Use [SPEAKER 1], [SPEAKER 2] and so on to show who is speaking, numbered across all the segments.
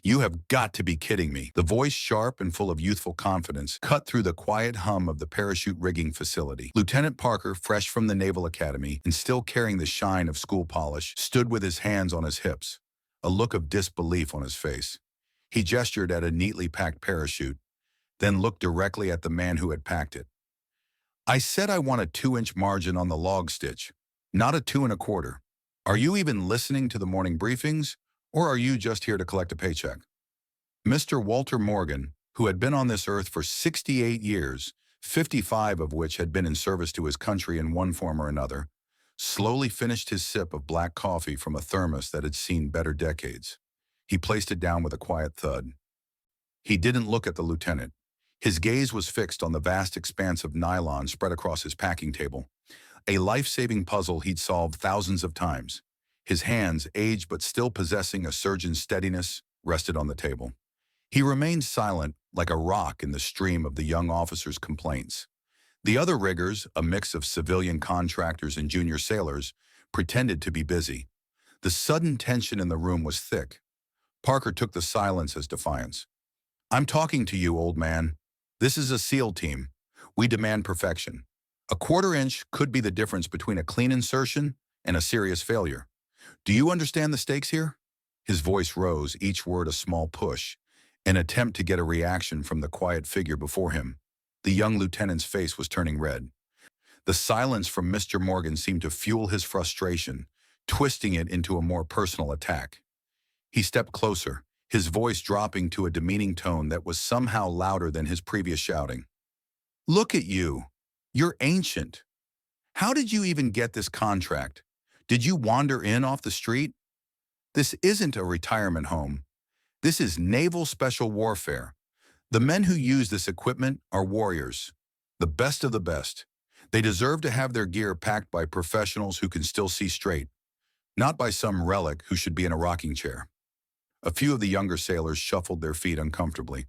[SPEAKER 1] You have got to be kidding me. The voice, sharp and full of youthful confidence, cut through the quiet hum of the parachute rigging facility. Lieutenant Parker, fresh from the Naval Academy and still carrying the shine of school polish, stood with his hands on his hips, a look of disbelief on his face. He gestured at a neatly packed parachute, then looked directly at the man who had packed it. I said I want a 2-inch margin on the log stitch, not a 2 1/4. Are you even listening to the morning briefings, or are you just here to collect a paycheck? Mr. Walter Morgan, who had been on this earth for 68 years, 55 of which had been in service to his country in one form or another, slowly finished his sip of black coffee from a thermos that had seen better decades. He placed it down with a quiet thud. He didn't look at the lieutenant. His gaze was fixed on the vast expanse of nylon spread across his packing table, a life-saving puzzle he'd solved thousands of times. His hands, aged but still possessing a surgeon's steadiness, rested on the table. He remained silent, like a rock in the stream of the young officer's complaints. The other riggers, a mix of civilian contractors and junior sailors, pretended to be busy. The sudden tension in the room was thick. Parker took the silence as defiance. I'm talking to you, old man. This is a SEAL team. We demand perfection. A 1/4 inch could be the difference between a clean insertion and a serious failure. Do you understand the stakes here? His voice rose, each word a small push, an attempt to get a reaction from the quiet figure before him. The young lieutenant's face was turning red. The silence from Mr. Morgan seemed to fuel his frustration, twisting it into a more personal attack. He stepped closer, his voice dropping to a demeaning tone that was somehow louder than his previous shouting. Look at you. You're ancient. How did you even get this contract? Did you wander in off the street? This isn't a retirement home. This is naval special warfare. The men who use this equipment are warriors, the best of the best. They deserve to have their gear packed by professionals who can still see straight, not by some relic who should be in a rocking chair. A few of the younger sailors shuffled their feet uncomfortably.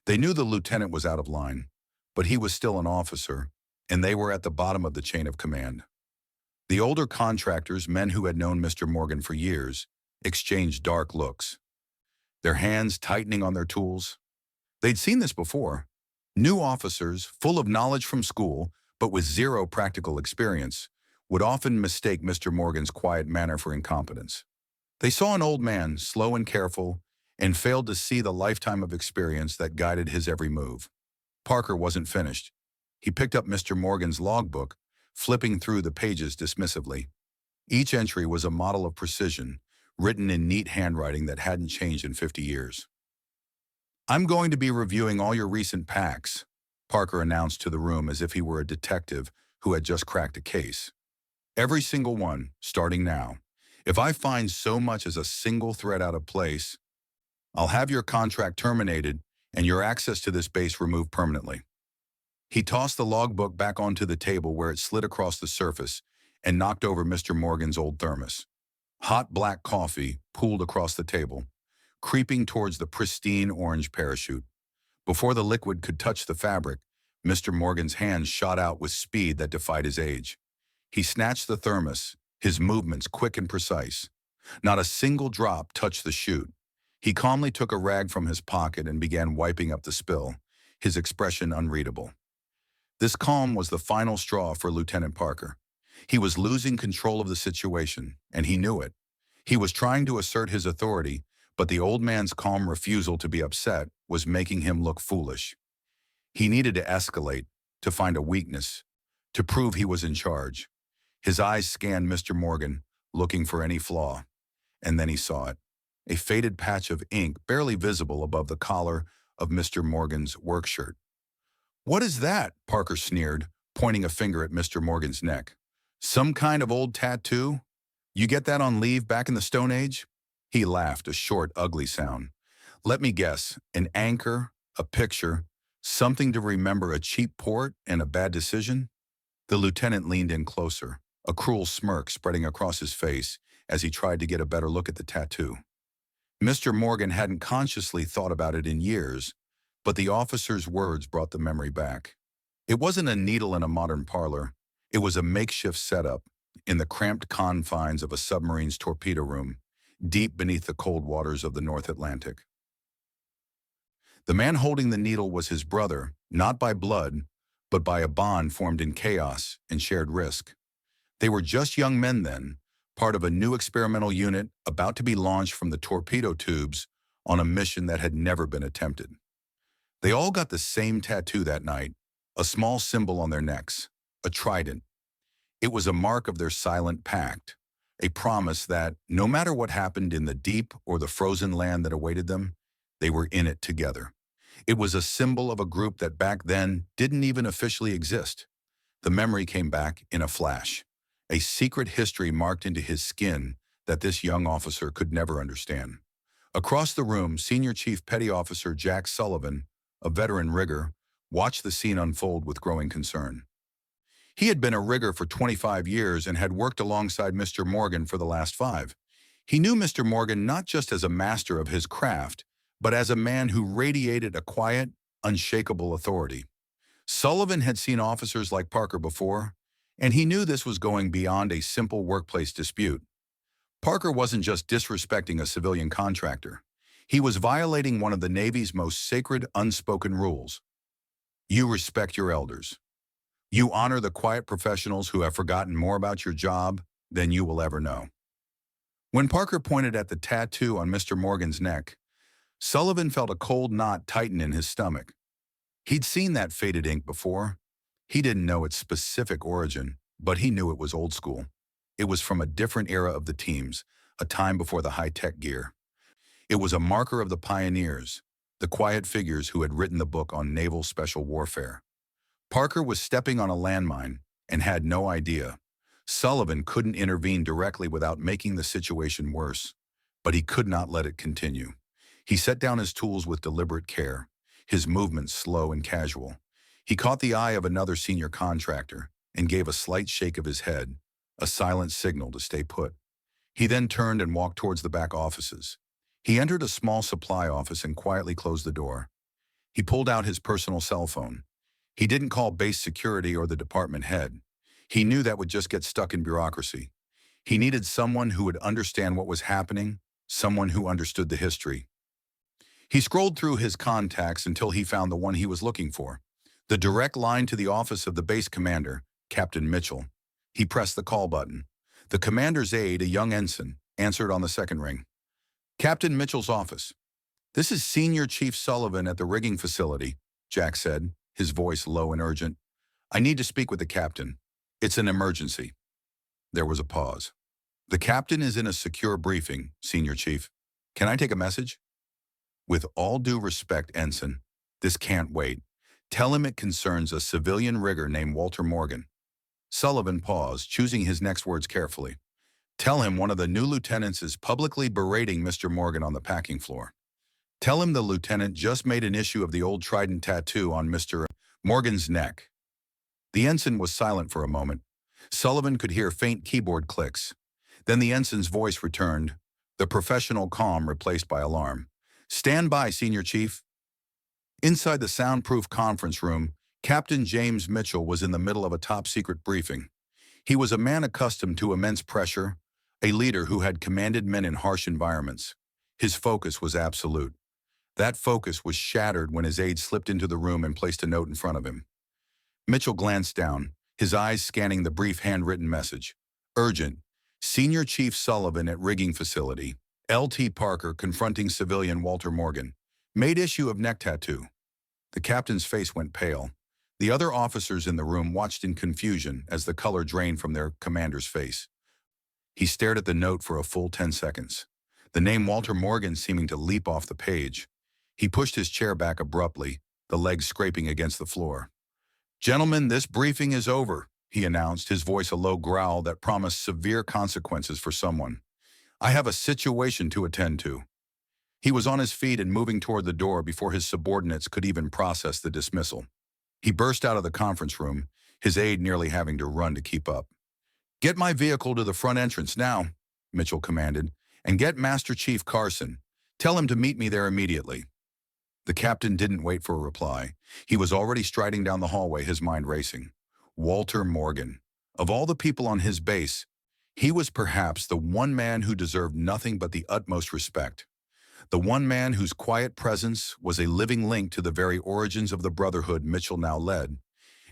[SPEAKER 1] They knew the lieutenant was out of line, but he was still an officer, and they were at the bottom of the chain of command. The older contractors, men who had known Mr. Morgan for years, exchanged dark looks, their hands tightening on their tools. They'd seen this before. New officers, full of knowledge from school, but with zero practical experience, would often mistake Mr. Morgan's quiet manner for incompetence. They saw an old man, slow and careful, and failed to see the lifetime of experience that guided his every move. Parker wasn't finished. He picked up Mr. Morgan's logbook, flipping through the pages dismissively. Each entry was a model of precision, written in neat handwriting that hadn't changed in 50 years. I'm going to be reviewing all your recent packs, Parker announced to the room as if he were a detective who had just cracked a case. Every single one, starting now. If I find so much as a single thread out of place, I'll have your contract terminated and your access to this base removed permanently. He tossed the logbook back onto the table where it slid across the surface and knocked over Mr. Morgan's old thermos. Hot black coffee pooled across the table, creeping towards the pristine orange parachute. Before the liquid could touch the fabric, Mr. Morgan's hands shot out with speed that defied his age. He snatched the thermos, his movements quick and precise. Not a single drop touched the chute. He calmly took a rag from his pocket and began wiping up the spill, his expression unreadable. This calm was the final straw for Lieutenant Parker. He was losing control of the situation, and he knew it. He was trying to assert his authority, but the old man's calm refusal to be upset was making him look foolish. He needed to escalate, to find a weakness, to prove he was in charge. His eyes scanned Mr. Morgan, looking for any flaw, and then he saw it. A faded patch of ink barely visible above the collar of Mr. Morgan's work shirt. What is that? Parker sneered, pointing a finger at Mr. Morgan's neck. Some kind of old tattoo? You get that on leave back in the Stone Age? He laughed, a short, ugly sound. Let me guess, an anchor, a picture, something to remember a cheap port and a bad decision? The lieutenant leaned in closer, a cruel smirk spreading across his face as he tried to get a better look at the tattoo. Mr. Morgan hadn't consciously thought about it in years, but the officer's words brought the memory back. It wasn't a needle in a modern parlor. It was a makeshift setup in the cramped confines of a submarine's torpedo room, deep beneath the cold waters of the North Atlantic. The man holding the needle was his brother, not by blood, but by a bond formed in chaos and shared risk. They were just young men then, part of a new experimental unit about to be launched from the torpedo tubes on a mission that had never been attempted. They all got the same tattoo that night, a small symbol on their necks, a trident. It was a mark of their silent pact, a promise that, no matter what happened in the deep or the frozen land that awaited them, they were in it together. It was a symbol of a group that back then didn't even officially exist. The memory came back in a flash, a secret history marked into his skin that this young officer could never understand. Across the room, Senior Chief Petty Officer Jack Sullivan, a veteran rigger, watched the scene unfold with growing concern. He had been a rigger for 25 years and had worked alongside Mr. Morgan for the last 5. He knew Mr. Morgan not just as a master of his craft, but as a man who radiated a quiet, unshakable authority. Sullivan had seen officers like Parker before, and he knew this was going beyond a simple workplace dispute. Parker wasn't just disrespecting a civilian contractor. He was violating one of the Navy's most sacred unspoken rules. You respect your elders. You honor the quiet professionals who have forgotten more about your job than you will ever know. When Parker pointed at the tattoo on Mr. Morgan's neck, Sullivan felt a cold knot tighten in his stomach. He'd seen that faded ink before. He didn't know its specific origin, but he knew it was old school. It was from a different era of the teams, a time before the high-tech gear. It was a marker of the pioneers, the quiet figures who had written the book on naval special warfare. Parker was stepping on a landmine and had no idea. Sullivan couldn't intervene directly without making the situation worse, but he could not let it continue. He set down his tools with deliberate care, his movements slow and casual. He caught the eye of another senior contractor and gave a slight shake of his head, a silent signal to stay put. He then turned and walked towards the back offices. He entered a small supply office and quietly closed the door. He pulled out his personal cell phone. He didn't call base security or the department head. He knew that would just get stuck in bureaucracy. He needed someone who would understand what was happening, someone who understood the history. He scrolled through his contacts until he found the one he was looking for, the direct line to the office of the base commander, Captain Mitchell. He pressed the call button. The commander's aide, a young ensign, answered on the second ring. Captain Mitchell's office. This is Senior Chief Sullivan at the rigging facility, Jack said, his voice low and urgent. I need to speak with the captain. It's an emergency. There was a pause. The captain is in a secure briefing, Senior Chief. Can I take a message? With all due respect, Ensign, this can't wait. Tell him it concerns a civilian rigger named Walter Morgan. Sullivan paused, choosing his next words carefully. Tell him one of the new lieutenants is publicly berating Mr. Morgan on the packing floor. Tell him the lieutenant just made an issue of the old trident tattoo on Mr. Morgan's neck. The ensign was silent for a moment. Sullivan could hear faint keyboard clicks. Then the ensign's voice returned, the professional calm replaced by alarm. Stand by, Senior Chief. Inside the soundproof conference room, Captain James Mitchell was in the middle of a top-secret briefing. He was a man accustomed to immense pressure, a leader who had commanded men in harsh environments. His focus was absolute. That focus was shattered when his aide slipped into the room and placed a note in front of him. Mitchell glanced down, his eyes scanning the brief handwritten message. Urgent. Senior Chief Sullivan at rigging facility. L.T. Parker confronting civilian Walter Morgan. Made issue of neck tattoo. The captain's face went pale. The other officers in the room watched in confusion as the color drained from their commander's face. He stared at the note for a full 10 seconds, the name Walter Morgan seeming to leap off the page. He pushed his chair back abruptly, the legs scraping against the floor. Gentlemen, this briefing is over, he announced, his voice a low growl that promised severe consequences for someone. I have a situation to attend to. He was on his feet and moving toward the door before his subordinates could even process the dismissal. He burst out of the conference room, his aide nearly having to run to keep up. Get my vehicle to the front entrance now, Mitchell commanded, and get Master Chief Carson. Tell him to meet me there immediately. The captain didn't wait for a reply. He was already striding down the hallway, his mind racing. Walter Morgan. Of all the people on his base, he was perhaps the one man who deserved nothing but the utmost respect. The one man whose quiet presence was a living link to the very origins of the brotherhood Mitchell now led,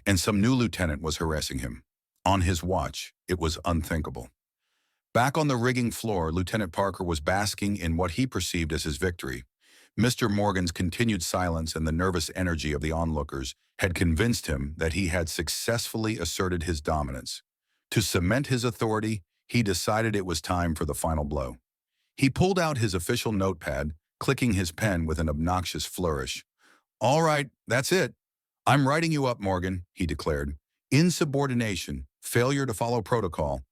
[SPEAKER 1] and some new lieutenant was harassing him. On his watch, it was unthinkable. Back on the rigging floor, Lieutenant Parker was basking in what he perceived as his victory. Mr. Morgan's continued silence and the nervous energy of the onlookers had convinced him that he had successfully asserted his dominance. To cement his authority, he decided it was time for the final blow. He pulled out his official notepad, clicking his pen with an obnoxious flourish. "All right, that's it. I'm writing you up, Morgan," he declared. "Insubordination, failure to follow protocol,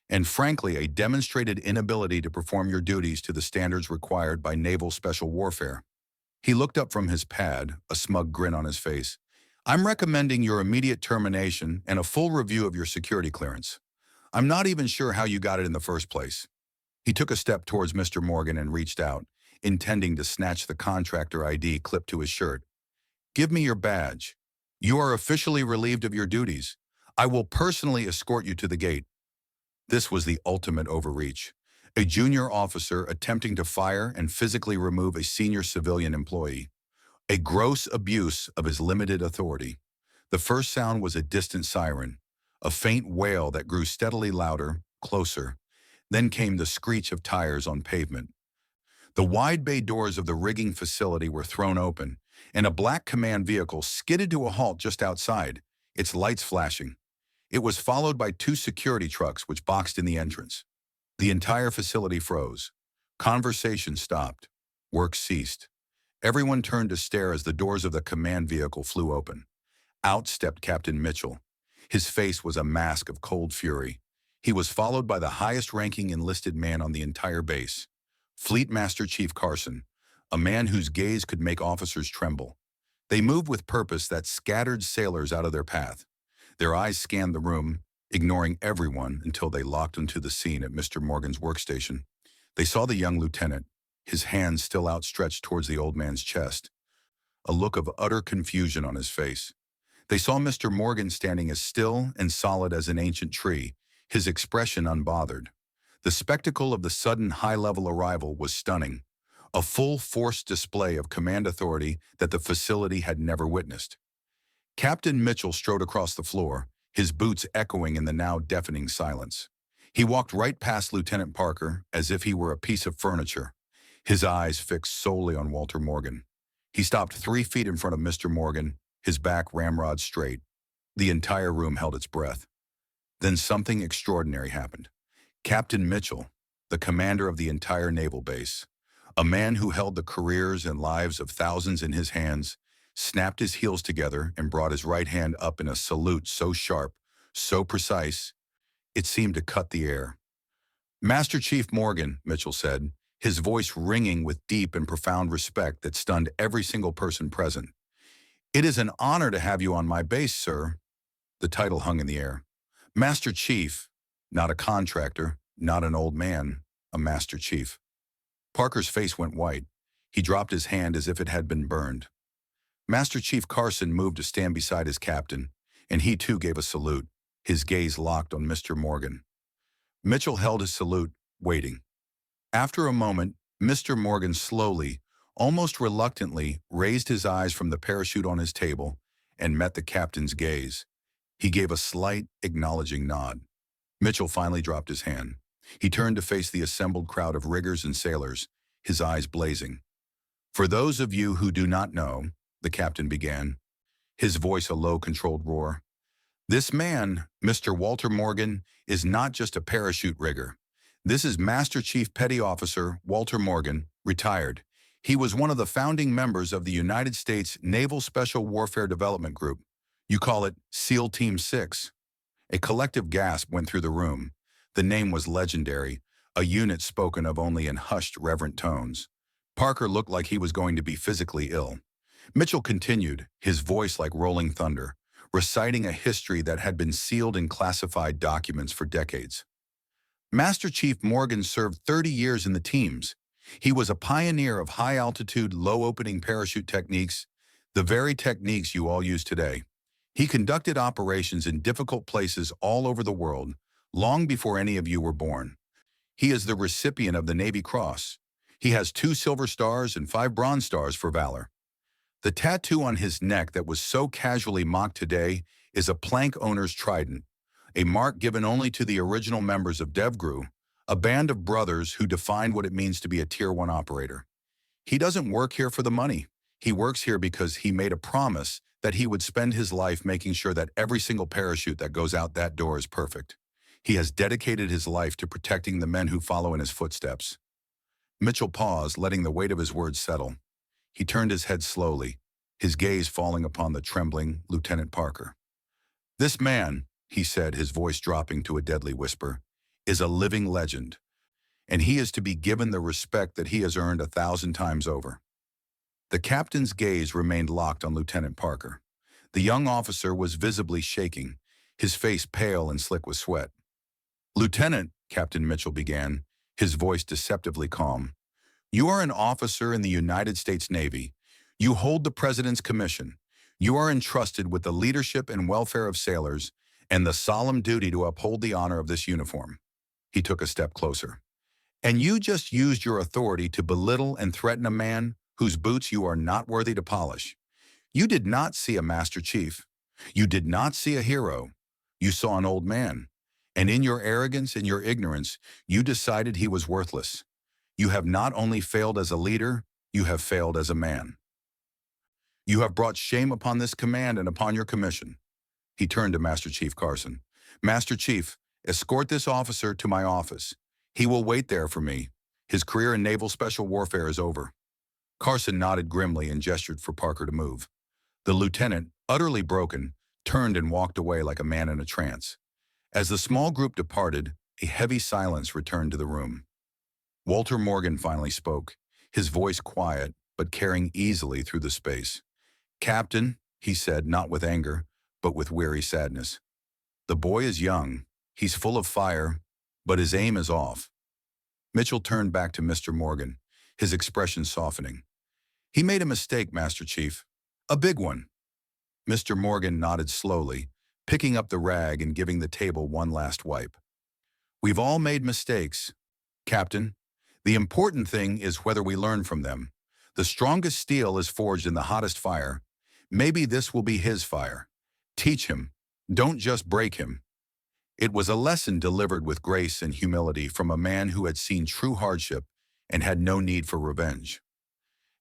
[SPEAKER 1] and frankly a demonstrated inability to perform your duties to the standards required by naval special warfare." He looked up from his pad, a smug grin on his face. "I'm recommending your immediate termination and a full review of your security clearance. I'm not even sure how you got it in the first place." He took a step towards Mr. Morgan and reached out, intending to snatch the contractor ID clipped to his shirt. "Give me your badge. You are officially relieved of your duties. I will personally escort you to the gate." This was the ultimate overreach. A junior officer attempting to fire and physically remove a senior civilian employee. A gross abuse of his limited authority. The first sound was a distant siren, a faint wail that grew steadily louder, closer. Then came the screech of tires on pavement. The wide bay doors of the rigging facility were thrown open, and a black command vehicle skidded to a halt just outside, its lights flashing. It was followed by two security trucks which boxed in the entrance. The entire facility froze. Conversation stopped. Work ceased. Everyone turned to stare as the doors of the command vehicle flew open. Out stepped Captain Mitchell. His face was a mask of cold fury. He was followed by the highest-ranking enlisted man on the entire base, Fleet Master Chief Carson, a man whose gaze could make officers tremble. They moved with purpose that scattered sailors out of their path. Their eyes scanned the room, ignoring everyone until they locked onto the scene at Mr. Morgan's workstation. They saw the young lieutenant, his hands still outstretched towards the old man's chest, a look of utter confusion on his face. They saw Mr. Morgan standing as still and solid as an ancient tree, his expression unbothered. The spectacle of the sudden high-level arrival was stunning, a full-force display of command authority that the facility had never witnessed. Captain Mitchell strode across the floor, his boots echoing in the now deafening silence. He walked right past Lieutenant Parker as if he were a piece of furniture, his eyes fixed solely on Walter Morgan. He stopped 3 feet in front of Mr. Morgan, his back ramrod straight. The entire room held its breath. Then something extraordinary happened. Captain Mitchell, the commander of the entire naval base, a man who held the careers and lives of thousands in his hands, snapped his heels together and brought his right hand up in a salute so sharp, so precise, it seemed to cut the air. "Master Chief Morgan," Mitchell said, his voice ringing with deep and profound respect that stunned every single person present. "It is an honor to have you on my base, sir." The title hung in the air. Master Chief, not a contractor, not an old man, a Master Chief. Parker's face went white. He dropped his hand as if it had been burned. Master Chief Carson moved to stand beside his captain, and he too gave a salute, his gaze locked on Mr. Morgan. Mitchell held his salute, waiting. After a moment, Mr. Morgan slowly, almost reluctantly, raised his eyes from the parachute on his table and met the captain's gaze. He gave a slight, acknowledging nod. Mitchell finally dropped his hand. He turned to face the assembled crowd of riggers and sailors, his eyes blazing. "For those of you who do not know," the captain began, his voice a low, controlled roar, "this man, Mr. Walter Morgan, is not just a parachute rigger. This is Master Chief Petty Officer Walter Morgan, retired. He was one of the founding members of the United States Naval Special Warfare Development Group. You call it SEAL Team 6. A collective gasp went through the room. The name was legendary, a unit spoken of only in hushed, reverent tones. Parker looked like he was going to be physically ill. Mitchell continued, his voice like rolling thunder, reciting a history that had been sealed in classified documents for decades. Master Chief Morgan served 30 years in the teams. He was a pioneer of high-altitude, low-opening parachute techniques, the very techniques you all use today. He conducted operations in difficult places all over the world, long before any of you were born. He is the recipient of the Navy Cross. He has 2 silver stars and 5 bronze stars for valor. The tattoo on his neck that was so casually mocked today is a plank owner's trident, a mark given only to the original members of DevGru, a band of brothers who defined what it means to be a Tier 1 operator. He doesn't work here for the money. He works here because he made a promise that he would spend his life making sure that every single parachute that goes out that door is perfect. He has dedicated his life to protecting the men who follow in his footsteps. Mitchell paused, letting the weight of his words settle. He turned his head slowly, his gaze falling upon the trembling Lieutenant Parker. "This man," he said, his voice dropping to a deadly whisper, "is a living legend, and he is to be given the respect that he has earned 1,000 times over." The captain's gaze remained locked on Lieutenant Parker. The young officer was visibly shaking, his face pale and slick with sweat. "Lieutenant," Captain Mitchell began, his voice deceptively calm, "you are an officer in the United States Navy. You hold the President's commission. You are entrusted with the leadership and welfare of sailors and the solemn duty to uphold the honor of this uniform." He took a step closer. "And you just used your authority to belittle and threaten a man whose boots you are not worthy to polish. You did not see a Master Chief. You did not see a hero. You saw an old man. And in your arrogance and your ignorance, you decided he was worthless. You have not only failed as a leader, you have failed as a man. You have brought shame upon this command and upon your commission." He turned to Master Chief Carson. "Master Chief, escort this officer to my office. He will wait there for me. His career in naval special warfare is over." Carson nodded grimly and gestured for Parker to move. The lieutenant, utterly broken, turned and walked away like a man in a trance. As the small group departed, a heavy silence returned to the room. Walter Morgan finally spoke, his voice quiet but carrying easily through the space. "Captain," he said, not with anger, but with weary sadness. "The boy is young. He's full of fire, but his aim is off." Mitchell turned back to Mr. Morgan, his expression softening. "He made a mistake, Master Chief. A big one." Mr. Morgan nodded slowly, picking up the rag and giving the table one last wipe. "We've all made mistakes, Captain. The important thing is whether we learn from them. The strongest steel is forged in the hottest fire. Maybe this will be his fire. Teach him. Don't just break him." It was a lesson delivered with grace and humility from a man who had seen true hardship and had no need for revenge.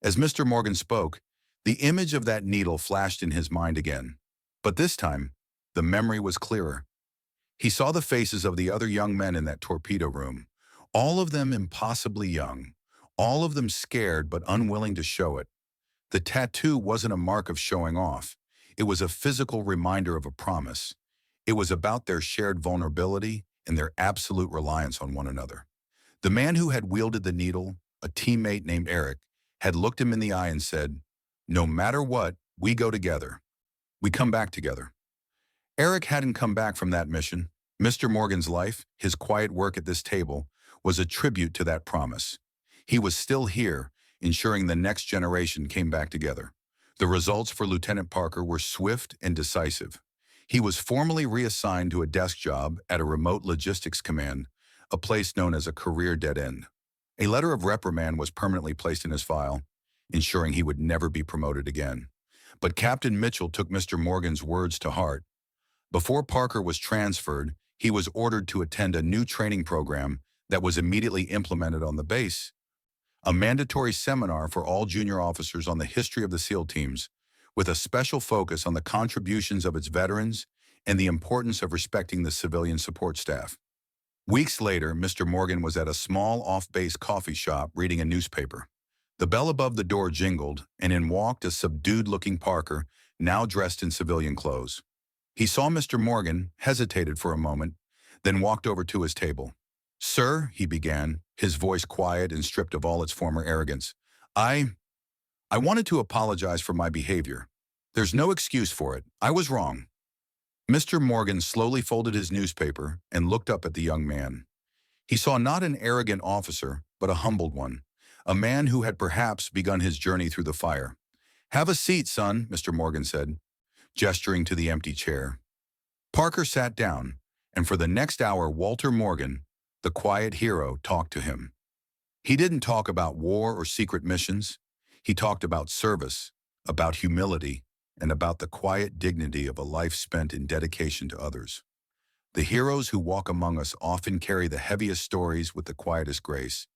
[SPEAKER 1] As Mr. Morgan spoke, the image of that needle flashed in his mind again. But this time, the memory was clearer. He saw the faces of the other young men in that torpedo room, all of them impossibly young, all of them scared but unwilling to show it. The tattoo wasn't a mark of showing off. It was a physical reminder of a promise. It was about their shared vulnerability and their absolute reliance on one another. The man who had wielded the needle, a teammate named Eric, had looked him in the eye and said, "No matter what, we go together. We come back together." Eric hadn't come back from that mission. Mr. Morgan's life, his quiet work at this table, was a tribute to that promise. He was still here, ensuring the next generation came back together. The results for Lieutenant Parker were swift and decisive. He was formally reassigned to a desk job at a remote logistics command, a place known as a career dead end. A letter of reprimand was permanently placed in his file, ensuring he would never be promoted again. But Captain Mitchell took Mr. Morgan's words to heart. Before Parker was transferred, he was ordered to attend a new training program that was immediately implemented on the base, a mandatory seminar for all junior officers on the history of the SEAL teams, with a special focus on the contributions of its veterans and the importance of respecting the civilian support staff. Weeks later, Mr. Morgan was at a small off-base coffee shop reading a newspaper. The bell above the door jingled, and in walked a subdued-looking Parker, now dressed in civilian clothes. He saw Mr. Morgan, hesitated for a moment, then walked over to his table. "Sir," he began, his voice quiet and stripped of all its former arrogance, I wanted to apologize for my behavior. There's no excuse for it. I was wrong." Mr. Morgan slowly folded his newspaper and looked up at the young man. He saw not an arrogant officer, but a humbled one, a man who had perhaps begun his journey through the fire. "Have a seat, son," Mr. Morgan said, gesturing to the empty chair. Parker sat down, and for the next hour Walter Morgan, the quiet hero, talked to him. He didn't talk about war or secret missions. He talked about service, about humility, and about the quiet dignity of a life spent in dedication to others. The heroes who walk among us often carry the heaviest stories with the quietest grace,